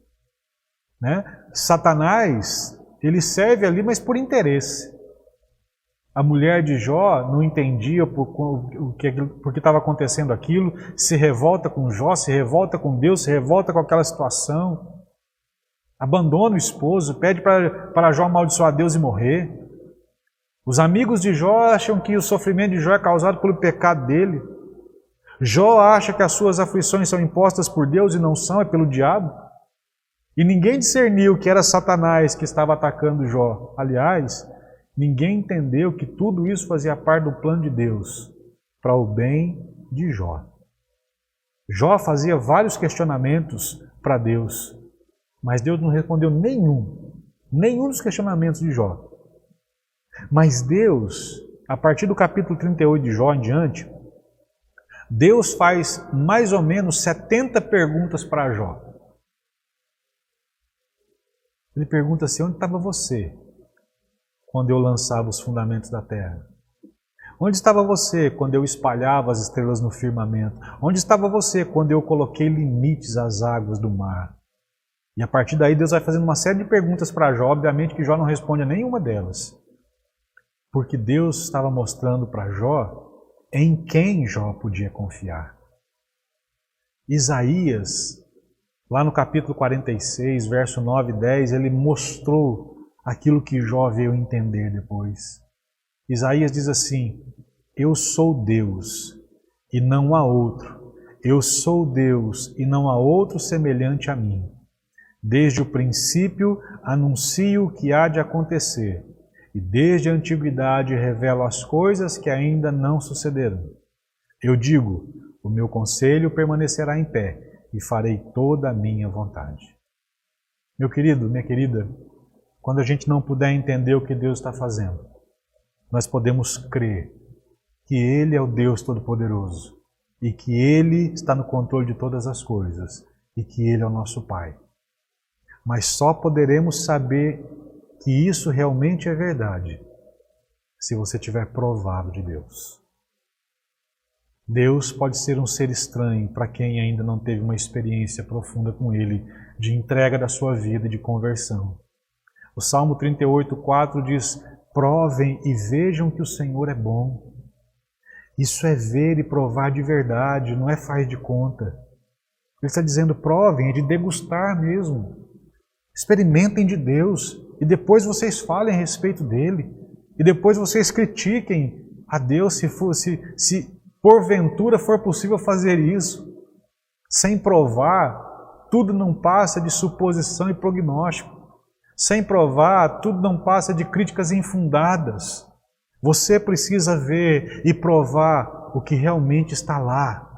Né? Satanás, ele serve ali, mas por interesse. A mulher de Jó não entendia por que estava acontecendo aquilo, se revolta com Jó, se revolta com Deus, se revolta com aquela situação. Abandona o esposo, pede para Jó amaldiçoar Deus e morrer. Os amigos de Jó acham que o sofrimento de Jó é causado pelo pecado dele. Jó acha que as suas aflições são impostas por Deus e não são, é pelo diabo. E ninguém discerniu que era Satanás que estava atacando Jó. Aliás, ninguém entendeu que tudo isso fazia parte do plano de Deus para o bem de Jó. Jó fazia vários questionamentos para Deus, mas Deus não respondeu nenhum dos questionamentos de Jó. Mas Deus, a partir do capítulo 38 de Jó em diante, Deus faz mais ou menos 70 perguntas para Jó. Ele pergunta assim: onde estava você quando eu lançava os fundamentos da terra? Onde estava você quando eu espalhava as estrelas no firmamento? Onde estava você quando eu coloquei limites às águas do mar? E a partir daí Deus vai fazendo uma série de perguntas para Jó, obviamente que Jó não responde a nenhuma delas. Porque Deus estava mostrando para Jó em quem Jó podia confiar. Isaías, lá no capítulo 46, verso 9 e 10, ele mostrou aquilo que Jó veio entender depois. Isaías diz assim: eu sou Deus e não há outro. Eu sou Deus e não há outro semelhante a mim. Desde o princípio anuncio o que há de acontecer, e desde a antiguidade revelo as coisas que ainda não sucederão. Eu digo: o meu conselho permanecerá em pé, e farei toda a minha vontade. Meu querido, minha querida, quando a gente não puder entender o que Deus está fazendo, nós podemos crer que Ele é o Deus Todo-Poderoso e que Ele está no controle de todas as coisas e que Ele é o nosso Pai. Mas só poderemos saber que isso realmente é verdade se você tiver provado de Deus. Deus pode ser um ser estranho para quem ainda não teve uma experiência profunda com Ele, de entrega da sua vida e de conversão. O Salmo 38:4 diz: provem e vejam que o Senhor é bom. Isso é ver e provar de verdade, não é faz de conta. Ele está dizendo: provem, é de degustar mesmo. Experimentem de Deus e depois vocês falem a respeito dele. E depois vocês critiquem a Deus se porventura for possível fazer isso. Sem provar, tudo não passa de suposição e prognóstico. Sem provar, tudo não passa de críticas infundadas. Você precisa ver e provar o que realmente está lá.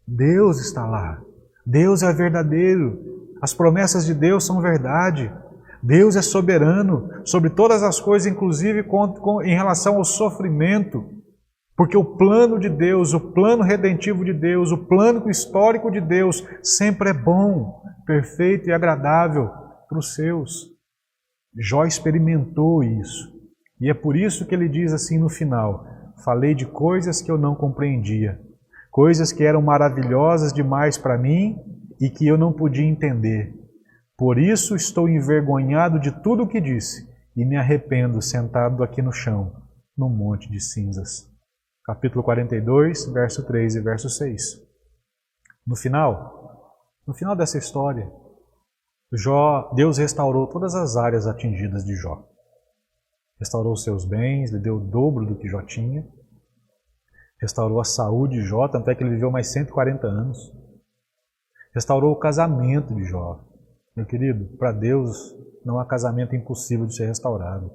Deus está lá. Deus é verdadeiro. As promessas de Deus são verdade. Deus é soberano sobre todas as coisas, inclusive em relação ao sofrimento. Porque o plano de Deus, o plano redentivo de Deus, o plano histórico de Deus sempre é bom, perfeito e agradável para os seus. Jó experimentou isso. E é por isso que ele diz assim no final: falei de coisas que eu não compreendia, coisas que eram maravilhosas demais para mim e que eu não podia entender. Por isso estou envergonhado de tudo o que disse e me arrependo sentado aqui no chão, num monte de cinzas. Capítulo 42, verso 3 e verso 6. No final dessa história, Deus restaurou todas as áreas atingidas de Jó. Restaurou seus bens, lhe deu o dobro do que Jó tinha. Restaurou a saúde de Jó, tanto é que ele viveu mais 140 anos. Restaurou o casamento de Jó. Meu querido, para Deus não há casamento impossível de ser restaurado.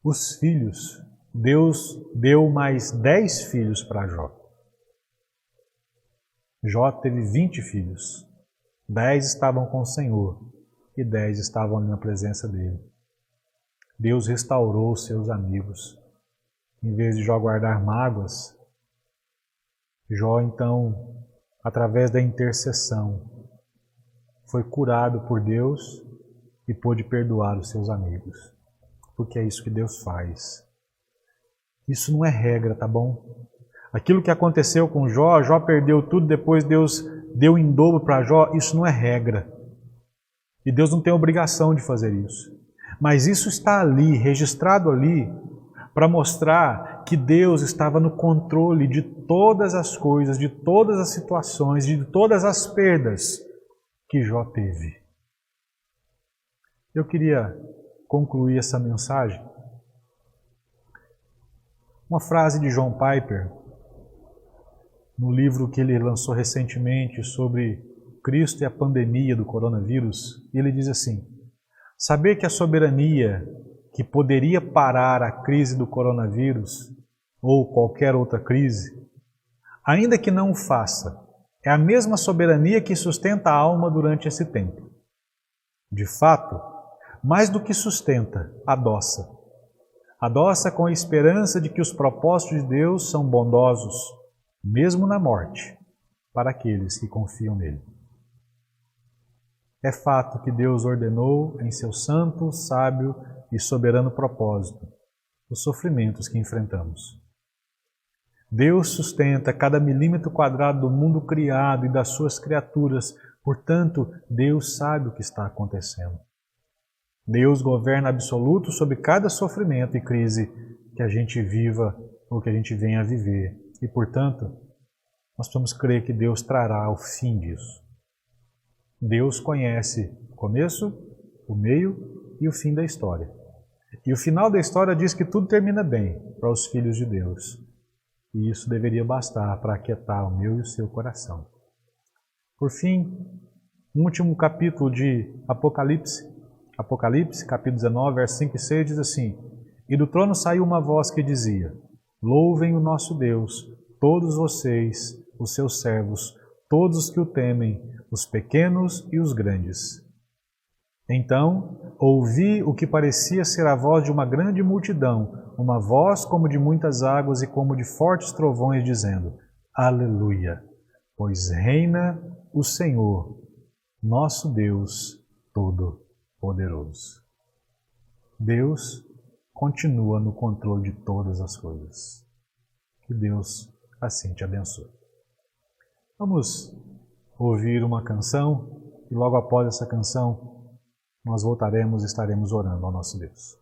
Os filhos, Deus deu mais 10 filhos para Jó. Jó teve 20 filhos. 10 estavam com o Senhor e 10 estavam na presença dele. Deus restaurou os seus amigos. Em vez de Jó guardar mágoas, Jó então, através da intercessão, foi curado por Deus e pôde perdoar os seus amigos. Porque é isso que Deus faz. Isso não é regra, tá bom? Aquilo que aconteceu com Jó, Jó perdeu tudo, depois Deus deu em dobro para Jó, isso não é regra. E Deus não tem obrigação de fazer isso. Mas isso está ali, registrado ali, para mostrar que Deus estava no controle de todas as coisas, de todas as situações, de todas as perdas que Jó teve. Eu queria concluir essa mensagem. Uma frase de John Piper, no livro que ele lançou recentemente sobre Cristo e a pandemia do coronavírus, ele diz assim: saber que a soberania que poderia parar a crise do coronavírus ou qualquer outra crise, ainda que não o faça, é a mesma soberania que sustenta a alma durante esse tempo. De fato, mais do que sustenta, adoça. Adoça com a esperança de que os propósitos de Deus são bondosos, mesmo na morte, para aqueles que confiam nele. É fato que Deus ordenou em seu santo, sábio e soberano propósito os sofrimentos que enfrentamos. Deus sustenta cada milímetro quadrado do mundo criado e das suas criaturas, portanto, Deus sabe o que está acontecendo. Deus governa absoluto sobre cada sofrimento e crise que a gente viva ou que a gente venha a viver. E, portanto, nós precisamos crer que Deus trará o fim disso. Deus conhece o começo, o meio e o fim da história. E o final da história diz que tudo termina bem para os filhos de Deus. E isso deveria bastar para aquietar o meu e o seu coração. Por fim, um último capítulo de Apocalipse, capítulo 19, versos 5 e 6, diz assim: e do trono saiu uma voz que dizia: louvem o nosso Deus, todos vocês, os seus servos, todos os que o temem, os pequenos e os grandes. Então ouvi o que parecia ser a voz de uma grande multidão, uma voz como de muitas águas e como de fortes trovões, dizendo: aleluia, pois reina o Senhor, nosso Deus Todo-Poderoso. Deus continua no controle de todas as coisas. Que Deus assim te abençoe. Vamos ouvir uma canção e logo após essa canção nós voltaremos e estaremos orando ao nosso Deus.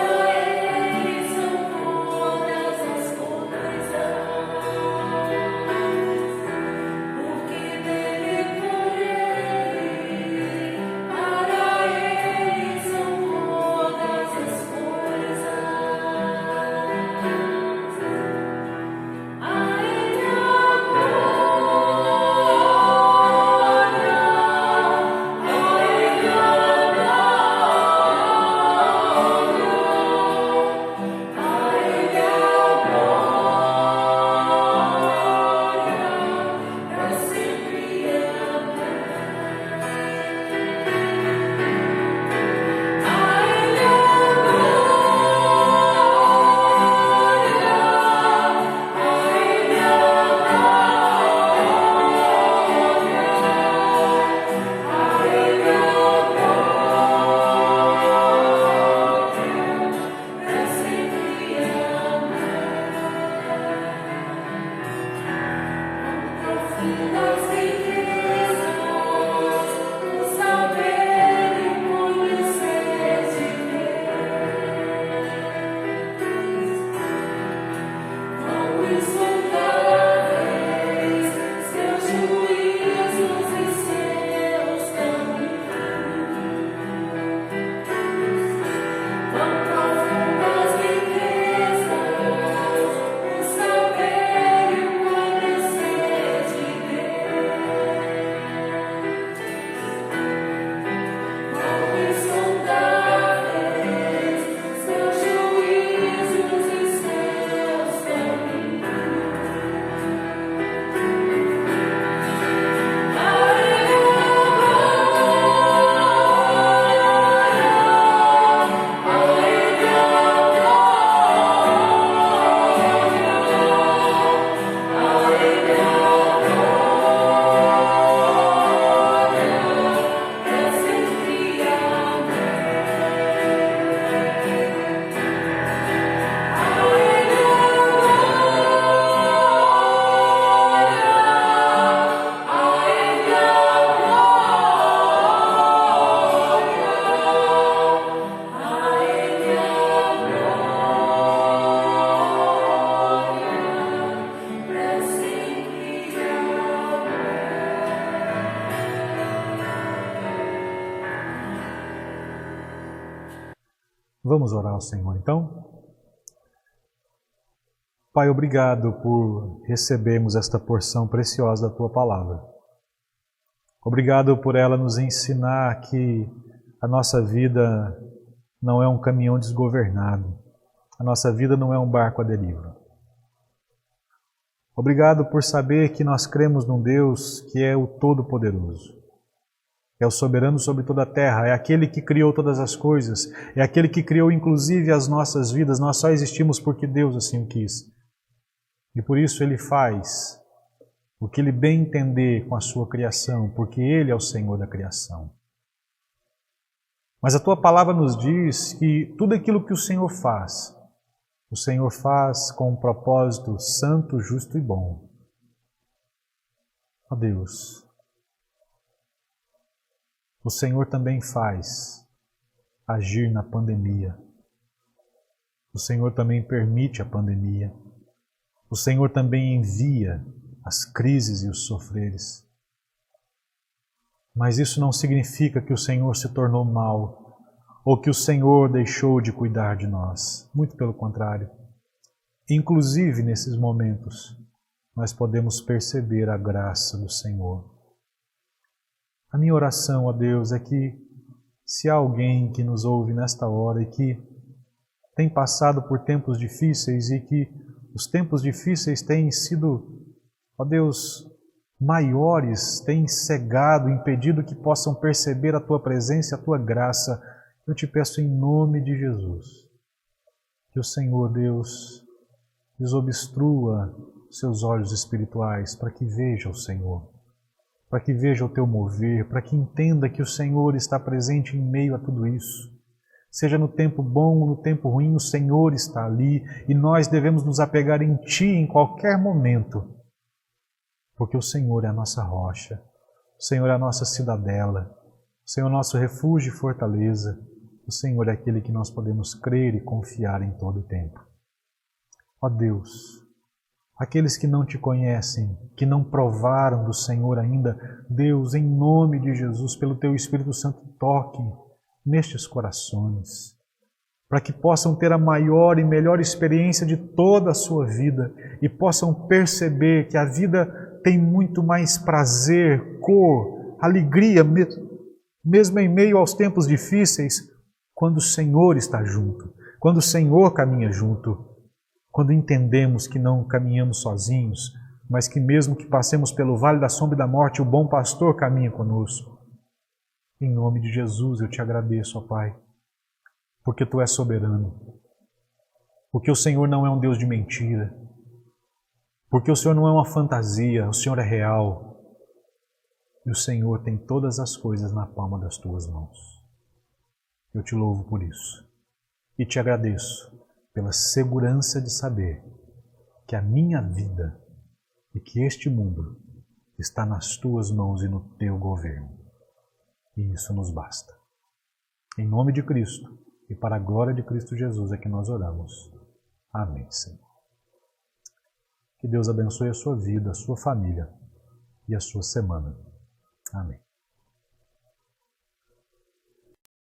Para ele são todas as coisas. Vamos orar ao Senhor, então? Pai, obrigado por recebermos esta porção preciosa da Tua Palavra. Obrigado por ela nos ensinar que a nossa vida não é um caminhão desgovernado. A nossa vida não é um barco à deriva. Obrigado por saber que nós cremos num Deus que é o Todo-Poderoso. É o soberano sobre toda a terra, é aquele que criou todas as coisas, é aquele que criou inclusive as nossas vidas. Nós só existimos porque Deus assim o quis. E por isso Ele faz o que Ele bem entender com a sua criação, porque Ele é o Senhor da criação. Mas a Tua Palavra nos diz que tudo aquilo que o Senhor faz com um propósito santo, justo e bom. Ó Deus, o Senhor também faz agir na pandemia. O Senhor também permite a pandemia. O Senhor também envia as crises e os sofreres. Mas isso não significa que o Senhor se tornou mau ou que o Senhor deixou de cuidar de nós. Muito pelo contrário. Inclusive, nesses momentos, nós podemos perceber a graça do Senhor. A minha oração, ó Deus, é que se há alguém que nos ouve nesta hora e que tem passado por tempos difíceis e que os tempos difíceis têm sido, ó Deus, maiores, têm cegado, impedido que possam perceber a Tua presença e a Tua graça, eu te peço em nome de Jesus, que o Senhor, Deus, desobstrua seus olhos espirituais para que veja o Senhor, para que veja o Teu mover, para que entenda que o Senhor está presente em meio a tudo isso. Seja no tempo bom ou no tempo ruim, o Senhor está ali e nós devemos nos apegar em Ti em qualquer momento, porque o Senhor é a nossa rocha, o Senhor é a nossa cidadela, o Senhor é o nosso refúgio e fortaleza, o Senhor é aquele que nós podemos crer e confiar em todo o tempo. Ó Deus, aqueles que não Te conhecem, que não provaram do Senhor ainda, Deus, em nome de Jesus, pelo Teu Espírito Santo, toque nestes corações, para que possam ter a maior e melhor experiência de toda a sua vida e possam perceber que a vida tem muito mais prazer, cor, alegria, mesmo em meio aos tempos difíceis, quando o Senhor está junto, quando o Senhor caminha junto, quando entendemos que não caminhamos sozinhos, mas que mesmo que passemos pelo vale da sombra e da morte, o bom pastor caminha conosco. Em nome de Jesus eu Te agradeço, ó Pai, porque Tu és soberano, porque o Senhor não é um Deus de mentira, porque o Senhor não é uma fantasia, o Senhor é real, e o Senhor tem todas as coisas na palma das Tuas mãos. Eu Te louvo por isso e Te agradeço pela segurança de saber que a minha vida e que este mundo está nas Tuas mãos e no Teu governo. E isso nos basta. Em nome de Cristo e para a glória de Cristo Jesus é que nós oramos. Amém, Senhor. Que Deus abençoe a sua vida, a sua família e a sua semana. Amém.